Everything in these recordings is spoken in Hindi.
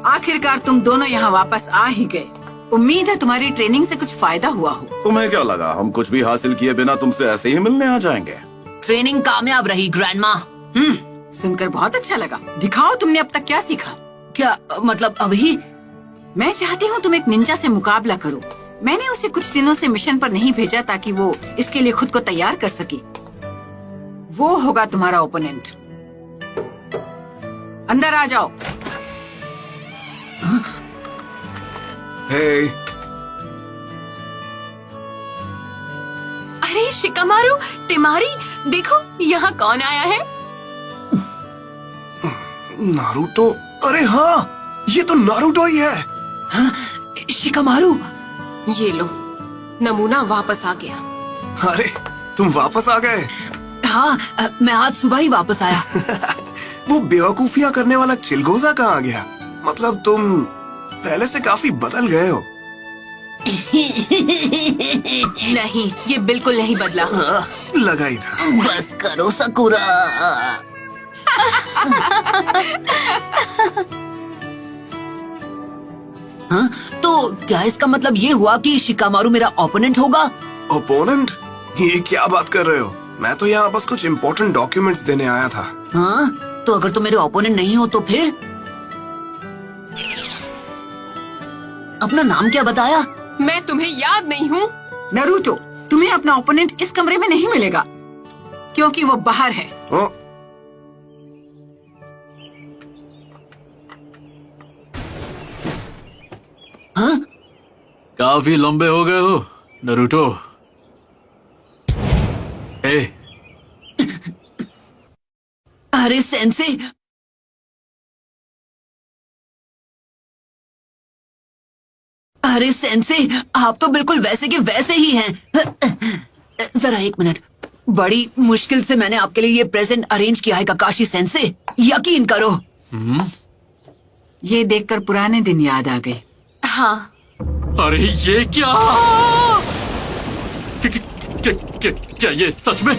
आखिरकार तुम दोनों यहाँ वापस आ ही गए। उम्मीद है तुम्हारी ट्रेनिंग से कुछ फायदा हुआ हो। तुम्हें क्या लगा हम कुछ भी हासिल किए बिना तुमसे ऐसे ही मिलने आ जाएंगे? ट्रेनिंग कामयाब रही ग्रैंडमा। सुनकर बहुत अच्छा लगा। दिखाओ तुमने अब तक क्या सीखा। क्या मतलब अभी? मैं चाहती हूँ तुम एक निंजा से मुकाबला करो। मैंने उसे कुछ दिनों से मिशन पर नहीं भेजा ताकि वो इसके लिए खुद को तैयार कर सके। वो होगा तुम्हारा ओपोनेंट। अंदर आ जाओ। हे। अरे शिकामारू, टेमारी, देखो यहाँ कौन आया है। नारुतो। अरे हाँ, ये तो नारुतो ही है। हाँ, शिकामारू। ये लो, नमूना वापस आ गया। अरे तुम वापस आ गए। हाँ, मैं आज सुबह ही वापस आया। वो बेवकूफियां करने वाला चिलगोजा कहाँ गया? मतलब तुम पहले से काफी बदल गए हो। नहीं, ये बिल्कुल नहीं बदला। हाँ, लगा ही था। बस करो सकुरा। हाँ, तो क्या इसका मतलब ये हुआ कि शिकामारू मेरा ओपोनेंट होगा? ओपोनेंट? ये क्या बात कर रहे हो? मैं तो यहाँ बस कुछ इम्पोर्टेंट डॉक्यूमेंट्स देने आया था। हाँ, तो अगर तुम मेरे ओपोनेंट नहीं हो तो फिर? अपना नाम क्या बताया? मैं तुम्हें याद नहीं हूँ। नरूटो, तुम्हें अपना ओपोनेंट इस कमरे में नहीं मिलेगा क्योंकि वो बाहर है। ओ, हाँ? काफी लंबे हो गए हो नरूटो। ए, अरे सेंसे, अरे सेंसे, आप तो बिल्कुल वैसे के वैसे ही हैं। जरा एक मिनट, बड़ी मुश्किल से मैंने आपके लिए ये प्रेजेंट अरेंज किया है ककाशी सेंसे, यकीन करो। ये देखकर पुराने दिन याद आ गए। हाँ। अरे ये क्या? क्या ये सच में?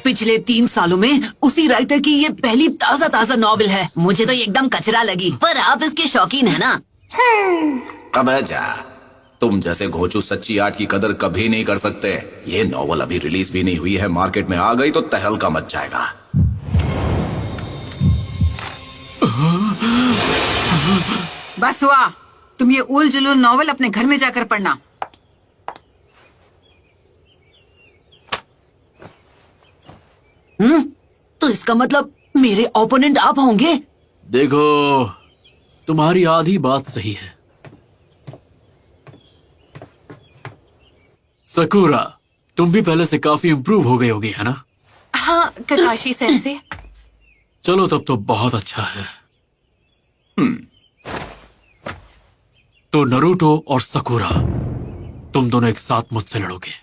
पिछले 3 सालों में उसी राइटर की ये पहली ताजा ताजा नॉवेल है। मुझे तो ये एकदम कचरा लगी, पर आप इसके शौकीन है ना? अबे जा, तुम जैसे घोचू सच्ची आर्ट की कदर कभी नहीं कर सकते। ये नॉवल अभी रिलीज भी नहीं हुई है, मार्केट में आ गई तो तहलका मच जाएगा। बस हुआ, तुम ये उल जुलूल नॉवल अपने घर में जाकर पढ़ना। तो इसका मतलब मेरे ओपोनेंट आप होंगे? देखो, तुम्हारी आधी बात सही है। सकुरा, तुम भी पहले से काफी इम्प्रूव हो गई होगी, है ना? हाँ ककाशी सेंसे। चलो तब तो बहुत अच्छा है। तो नरूटो और सकुरा, तुम दोनों एक साथ मुझसे लड़ोगे।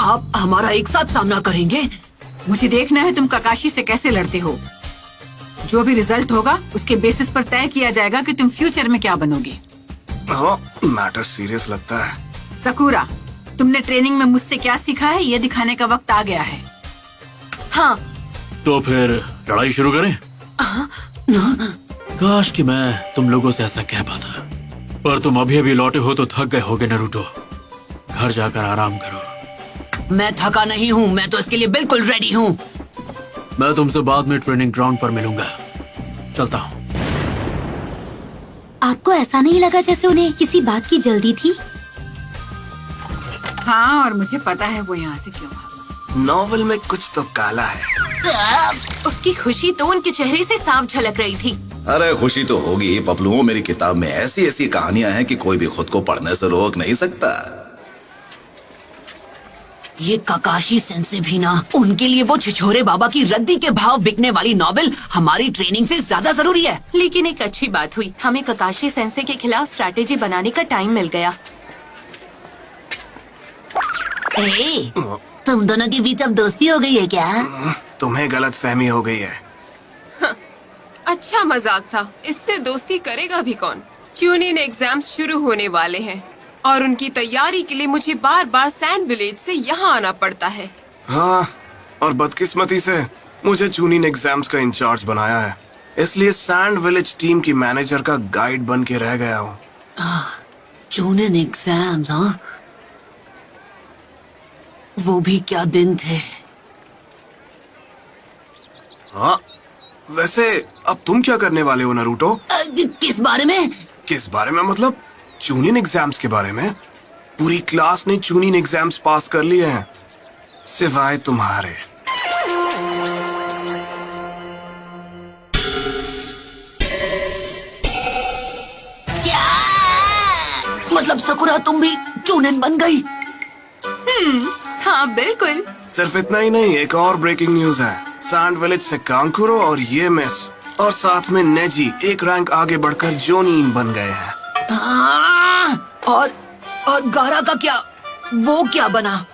आप हमारा एक साथ सामना करेंगे? मुझे देखना है तुम ककाशी से कैसे लड़ते हो। जो भी रिजल्ट होगा उसके बेसिस पर तय किया जाएगा कि तुम फ्यूचर में क्या बनोगे। मैटर सीरियस लगता है। सकुरा, तुमने ट्रेनिंग में मुझसे क्या सीखा है ये दिखाने का वक्त आ गया है। हाँ। तो फिर लड़ाई शुरू करें? काश कि मैं तुम लोगों से ऐसा कह पाता, पर तुम अभी अभी लौटे हो तो थक गए होगे नरूटो। घर जाकर आराम करो। मैं थका नहीं हूँ, मैं तो इसके लिए बिल्कुल रेडी हूँ। मैं तुमसे बाद में ट्रेनिंग ग्राउंड पर मिलूंगा। चलता हूँ। आपको ऐसा नहीं लगा जैसे उन्हें किसी बात की जल्दी थी? हाँ, और मुझे पता है वो यहाँ से क्यों भागा। नॉवल में कुछ तो काला है। उसकी खुशी तो उनके चेहरे से साफ झलक रही थी। अरे खुशी तो होगी ही पपलुओं। मेरी किताब में ऐसी ऐसी कहानियां हैं कि कोई भी खुद को पढ़ने से रोक नहीं सकता। ये ककाशी सेंसे भी ना, उनके लिए वो छिछोरे बाबा की रद्दी के भाव बिकने वाली नॉवेल हमारी ट्रेनिंग से ज्यादा जरूरी है। लेकिन एक अच्छी बात हुई, हमें ककाशी सेंसे के खिलाफ स्ट्रैटेजी बनाने का टाइम मिल गया। तुम दोनों के बीच अब दोस्ती हो गई है क्या? तुम्हें गलत फहमी हो गई है। अच्छा मजाक था, इससे दोस्ती करेगा भी कौन। ट्यूनिंग एग्जाम शुरू होने वाले हैं और उनकी तैयारी के लिए मुझे बार बार सैंड विलेज से यहाँ आना पड़ता है। हाँ, और बदकिस्मती से मुझे चूनिन एग्जाम्स का इंचार्ज बनाया है। इसलिए सैंड विलेज टीम की मैनेजर का गाइड बन के रह गया हूँ। चूनिन एग्जाम्स, हाँ? वो भी क्या दिन थे। हाँ, वैसे अब तुम क्या करने वाले हो नारुतो? किस बारे में? किस बारे में मतलब? चूनिन एग्जाम्स के बारे में। पूरी क्लास ने चूनिन एग्जाम्स पास कर लिए हैं, सिवाय तुम्हारे। क्या? मतलब सकुरा तुम भी चूनिन बन गई? हाँ बिल्कुल। सिर्फ इतना ही नहीं, एक और ब्रेकिंग न्यूज है। सैंड विलेज से कांकुरो और ये मिस और साथ में नेजी एक रैंक आगे बढ़कर जोनीन बन गए हैं। और गारा का क्या? वो क्या बना?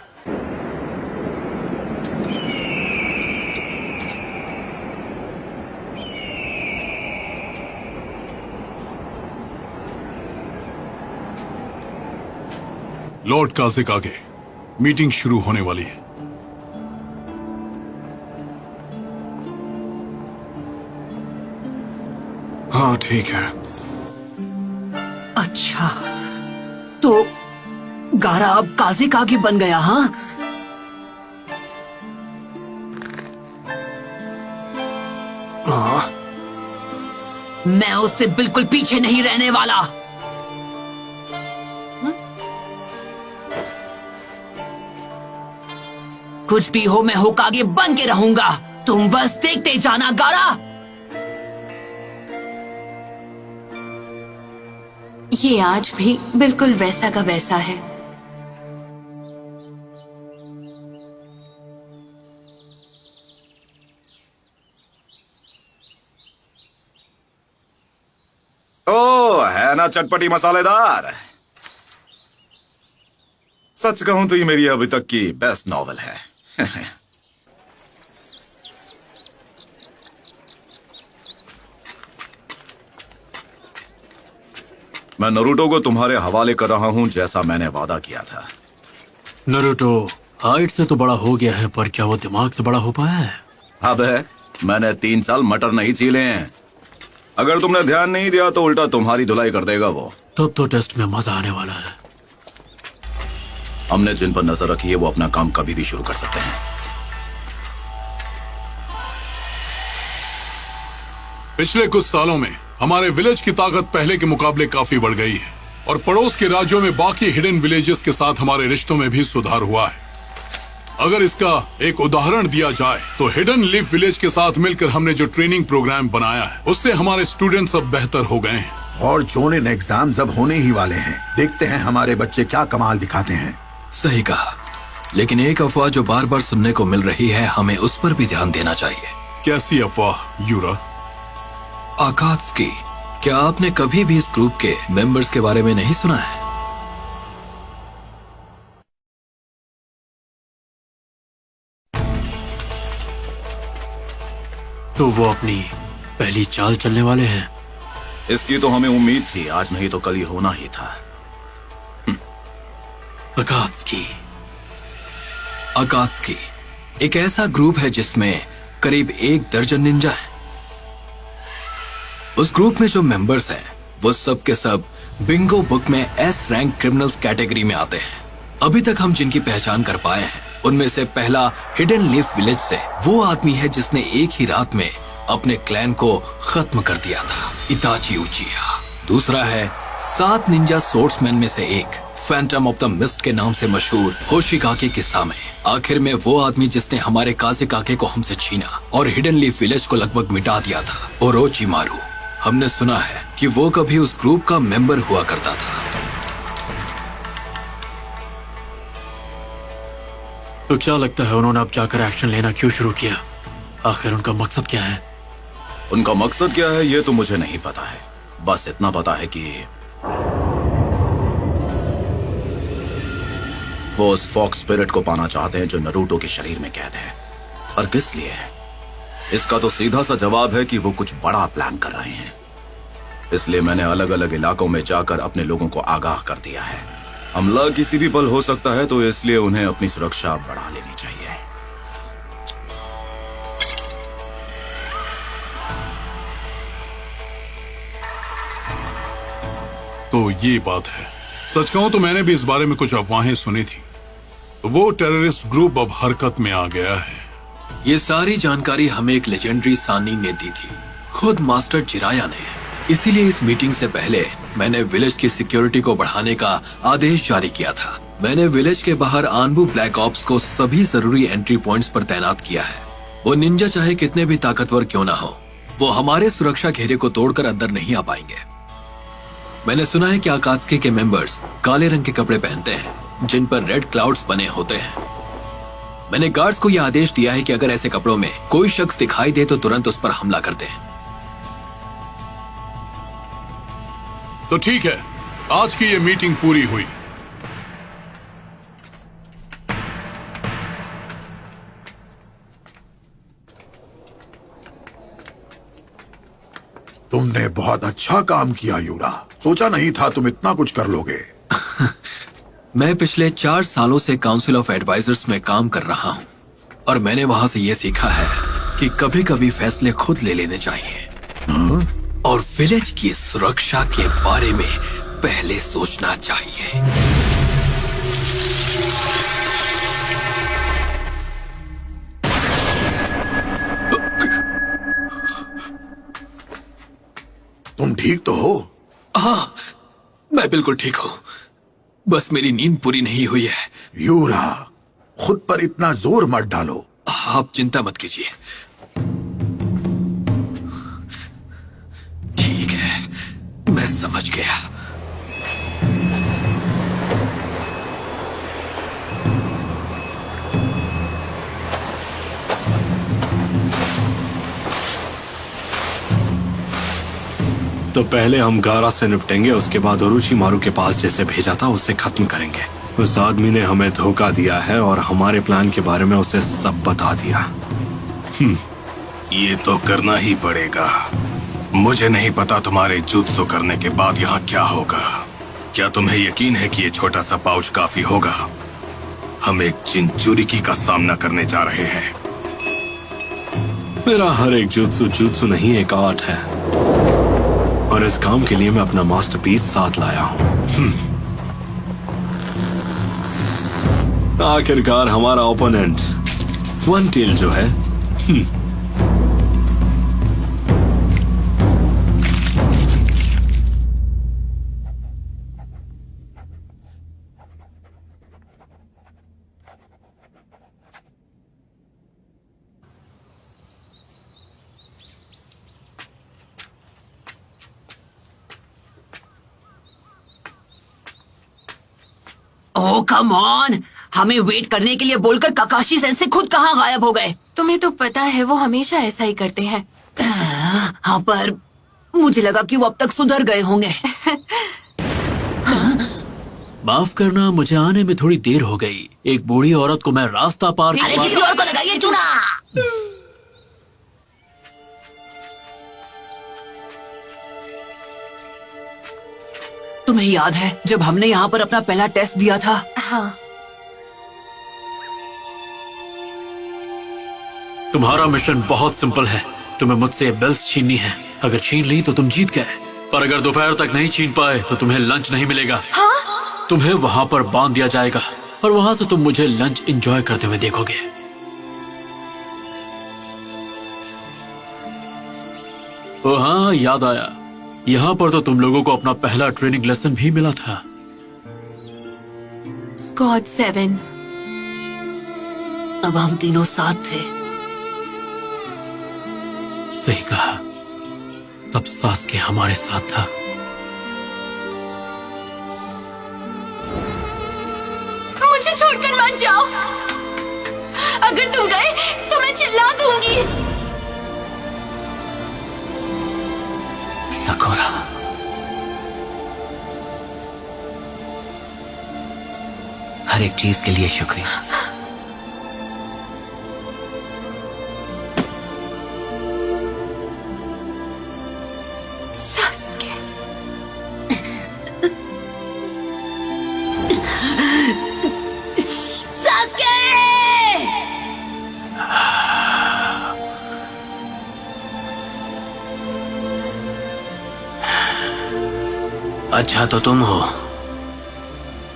लॉर्ड काज़ेकागे, मीटिंग शुरू होने वाली है। हाँ ठीक है। अच्छा, तो गारा अब काज़ेकागे बन गया, हाँ? हाँ, मैं उससे बिल्कुल पीछे नहीं रहने वाला। कुछ भी हो, मैं होकागे बन के रहूंगा। तुम बस देखते जाना गारा। ये आज भी बिल्कुल वैसा का वैसा है। ओ है ना चटपटी मसालेदार। सच कहूं तो ये मेरी अभी तक की बेस्ट नॉवेल है। मैं नरूटो को तुम्हारे हवाले कर रहा हूं, जैसा मैंने वादा किया था। नरूटो हाइट से तो बड़ा हो गया है, पर क्या वो दिमाग से बड़ा हो पाया है? अब है, मैंने 3 साल मटर नहीं छीले हैं। अगर तुमने ध्यान नहीं दिया तो उल्टा तुम्हारी धुलाई कर देगा वो। तब तो टेस्ट में मजा आने वाला है। हमने जिन पर नजर रखी है वो अपना काम कभी भी शुरू कर सकते हैं। पिछले कुछ सालों में हमारे विलेज की ताकत पहले के मुकाबले काफी बढ़ गई है और पड़ोस के राज्यों में बाकी हिडन विलेजेस के साथ हमारे रिश्तों में भी सुधार हुआ है। अगर इसका एक उदाहरण दिया जाए तो हिडन लीफ विलेज के साथ मिलकर हमने जो ट्रेनिंग प्रोग्राम बनाया है उससे हमारे स्टूडेंट्स अब बेहतर हो गए हैं। और चोनिन एग्जाम्स अब होने ही वाले हैं। देखते हैं हमारे बच्चे क्या कमाल दिखाते हैं। सही कहा, लेकिन एक अफवाह जो बार बार सुनने को मिल रही है, हमें उस पर भी ध्यान देना चाहिए। कैसी अफवाह यूरा? आकात्सुकी, क्या आपने कभी भी इस ग्रुप के मेंबर्स के बारे में नहीं सुना है? तो वो अपनी पहली चाल चलने वाले हैं। इसकी तो हमें उम्मीद थी, आज नहीं तो कल ही होना ही था। अकात्सुकी एक ऐसा ग्रुप है जिसमें करीब 1 दर्जन निंजा है। उस ग्रुप में जो मेंबर्स हैं वो सब के सब बिंगो बुक में एस रैंक क्रिमिनल्स कैटेगरी में आते हैं। अभी तक हम जिनकी पहचान कर पाए हैं उनमें से पहला हिडन लीफ विलेज से वो आदमी है जिसने एक ही रात में अपने क्लैन को खत्म कर दिया था, इताची उचिया। दूसरा है 7 निंजा सोर्ट्समैन में से एक, फैंटम ऑफ द मिस्ट के नाम से मशहूर होशिकाके किस्सामे। आखिर में वो आदमी जिसने हमारे काज़ेकागे को हमसे छीना और हिडन लीफ विलेज को लगभग मिटा दिया था, ओरोचिमारू। हमने सुना है कि वो कभी उस ग्रुप का मेंबर हुआ करता था। तो क्या लगता है उन्होंने अब जाकर एक्शन लेना क्यों शुरू किया? आखिर उनका मकसद क्या है? उनका मकसद क्या है ये तो मुझे नहीं पता है। बस इतना पता है कि वो उस फॉक्स स्पिरिट को पाना चाहते हैं जो नरूटो के शरीर में कैद है। और किस लिए? इसका तो सीधा सा जवाब है कि वो कुछ बड़ा प्लान कर रहे हैं। इसलिए मैंने अलग अलग इलाकों में जाकर अपने लोगों को आगाह कर दिया है। हमला किसी भी पल हो सकता है, तो इसलिए उन्हें अपनी सुरक्षा बढ़ा लेनी चाहिए। तो ये बात है। सच कहूं तो मैंने भी इस बारे में कुछ अफवाहें सुनी थी। तो वो टेररिस्ट ग्रुप अब हरकत में आ गया है। ये सारी जानकारी हमें एक लेजेंडरी सानी ने दी थी, खुद मास्टर जिराया ने। इसीलिए इस मीटिंग से पहले मैंने विलेज की सिक्योरिटी को बढ़ाने का आदेश जारी किया था। मैंने विलेज के बाहर आनबू ब्लैक ऑप्स को सभी जरूरी एंट्री पॉइंट्स पर तैनात किया है। वो निंजा चाहे कितने भी ताकतवर क्यों ना हो, वो हमारे सुरक्षा घेरे को तोड़कर अंदर नहीं आ पाएंगे। मैंने सुना है कि आकात्सुकी के मेंबर्स काले रंग के कपड़े पहनते हैं जिन पर रेड क्लाउड्स बने होते हैं। मैंने गार्ड्स को यह आदेश दिया है कि अगर ऐसे कपड़ों में कोई शख्स दिखाई दे तो तुरंत उस पर हमला कर दें। तो ठीक है, आज की ये मीटिंग पूरी हुई। तुमने बहुत अच्छा काम किया यूरा, सोचा नहीं था तुम इतना कुछ कर लोगे। मैं पिछले 4 सालों से काउंसिल ऑफ एडवाइजर्स में काम कर रहा हूँ और मैंने वहां से ये सीखा है कि कभी कभी फैसले खुद ले लेने चाहिए और विलेज की सुरक्षा के बारे में पहले सोचना चाहिए। तुम ठीक तो हो? हाँ, मैं बिल्कुल ठीक हूँ। बस मेरी नींद पूरी नहीं हुई है। यूरा, खुद पर इतना जोर मत डालो। आप चिंता मत कीजिए। ठीक है, मैं समझ गया। तो पहले हम गारा से निपटेंगे, उसके बाद ओरोचिमारू के पास जैसे भेजा था उससे खत्म करेंगे। उस आदमी ने हमें धोखा दिया है और हमारे प्लान के बारे में उसे सब बता दिया। ये तो करना ही पड़ेगा। मुझे नहीं पता तुम्हारे जुत्सु करने के बाद यहाँ क्या होगा। क्या तुम्हें यकीन है कि ये छोटा सा पाउच काफी होगा? हम एक चिंचुरिकी का सामना करने जा रहे हैं। मेरा हर एक जुत्सु नहीं, एक आर्ट है और इस काम के लिए मैं अपना मास्टरपीस साथ लाया हूँ। आखिरकार हमारा ओपोनेंट वन टेल जो है। ओह कम ऑन, हमें वेट करने के लिए बोलकर काकाशी सेंसे खुद कहाँ गायब हो गए? तुम्हें तो पता है वो हमेशा ऐसा ही करते हैं। हाँ, पर मुझे लगा कि वो अब तक सुधर गए होंगे। माफ करना, मुझे आने में थोड़ी देर हो गई। एक बूढ़ी औरत को मैं रास्ता पार अरे किसी और को लगाइए चूना। तुम्हें याद है जब हमने यहाँ पर अपना पहला टेस्ट दिया था? हाँ। तुम्हारा मिशन बहुत सिंपल है। तुम्हें मुझसे बेल्स छीननी है। अगर छीन ली तो तुम जीत गए, पर अगर दोपहर तक नहीं छीन पाए तो तुम्हें लंच नहीं मिलेगा। हाँ? तुम्हें वहाँ पर बांध दिया जाएगा और वहाँ से तुम मुझे लंच एंजॉय करते हुए देखोगे। ओ हाँ, याद आया। यहाँ पर तो तुम लोगों को अपना पहला ट्रेनिंग लेसन भी मिला था। स्क्वाड 7। अब हम तीनों साथ थे। सही कहा, तब सास्के हमारे साथ था। मुझे छोड़कर मत जाओ। अगर तुम गए तो मैं चिल्ला दूंगी। सकोरा, हर एक चीज के लिए शुक्रिया। Sasuke, Sasuke! अच्छा तो तुम हो,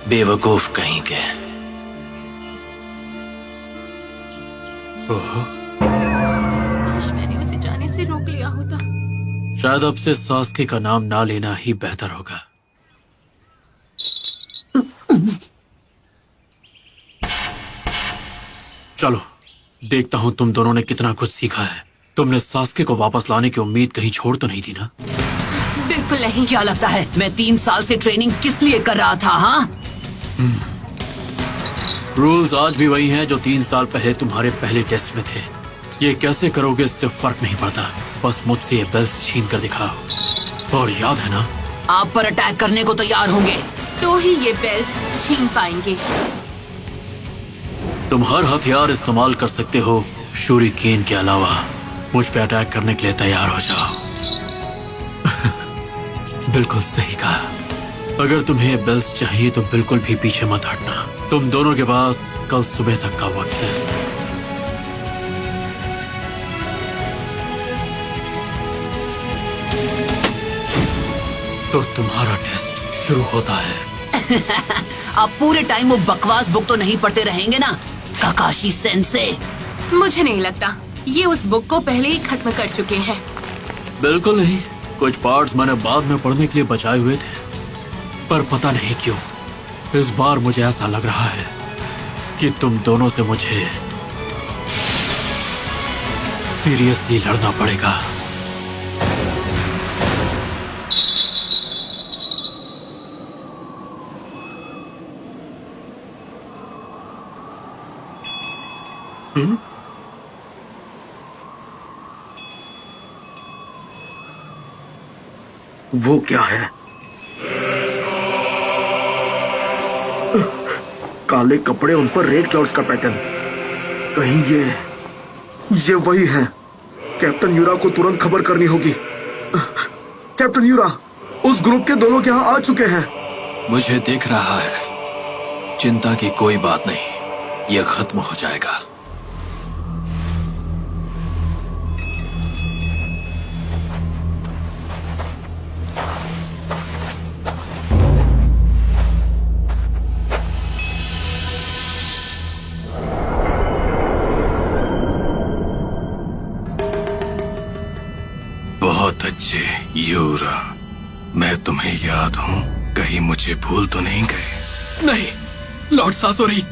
बेवकूफ कहीं के। काश मैंने उसे जाने से रोक लिया होता। शायद अब से सास्के का नाम ना लेना ही बेहतर होगा। चलो देखता हूँ तुम दोनों ने कितना कुछ सीखा है। तुमने सास्के को वापस लाने की उम्मीद कहीं छोड़ तो नहीं दी ना? बिल्कुल नहीं। क्या लगता है मैं 3 साल से ट्रेनिंग किस लिए कर रहा था? हाँ, रूल्स आज भी वही हैं जो 3 साल पहले तुम्हारे पहले टेस्ट में थे। ये कैसे करोगे इससे फर्क नहीं पड़ता, बस मुझसे ये बेल्स छीन कर दिखाओ। और याद है ना, आप पर अटैक करने को तैयार होंगे तो ही ये बेल्स छीन पाएंगे। तुम हर हथियार इस्तेमाल कर सकते हो शूरिकेन के अलावा। मुझ पे अटैक करने के लिए तैयार हो जाओ। बिल्कुल सही कहा। अगर तुम्हें ये बेल्स चाहिए तो बिल्कुल भी पीछे मत हटना। तुम दोनों के पास कल सुबह तक का वक्त है। तो तुम्हारा टेस्ट शुरू होता है। आप पूरे टाइम वो बकवास बुक तो नहीं पढ़ते रहेंगे ना काकाशी सेंसे? मुझे नहीं लगता, ये उस बुक को पहले ही खत्म कर चुके हैं। बिल्कुल नहीं, कुछ पार्ट्स मैंने बाद में पढ़ने के लिए बचाए हुए थे, पर पता नहीं क्यों इस बार मुझे ऐसा लग रहा है कि तुम दोनों से मुझे सीरियसली लड़ना पड़ेगा। वो क्या है? काले कपड़े, उन पर रेड क्लाउड्स का पैटर्न। कहीं ये वही है। कैप्टन यूरा को तुरंत खबर करनी होगी। कैप्टन यूरा उस ग्रुप के 2 लोग यहाँ आ चुके हैं। मुझे दिख रहा है। चिंता की कोई बात नहीं, यह खत्म हो जाएगा। बहुत अच्छे यूरा, मैं तुम्हें याद हूँ। कहीं मुझे भूल तो नहीं गए? नहीं, लॉर्ड सासोरी।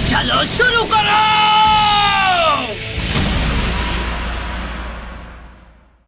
चलो शुरू करो।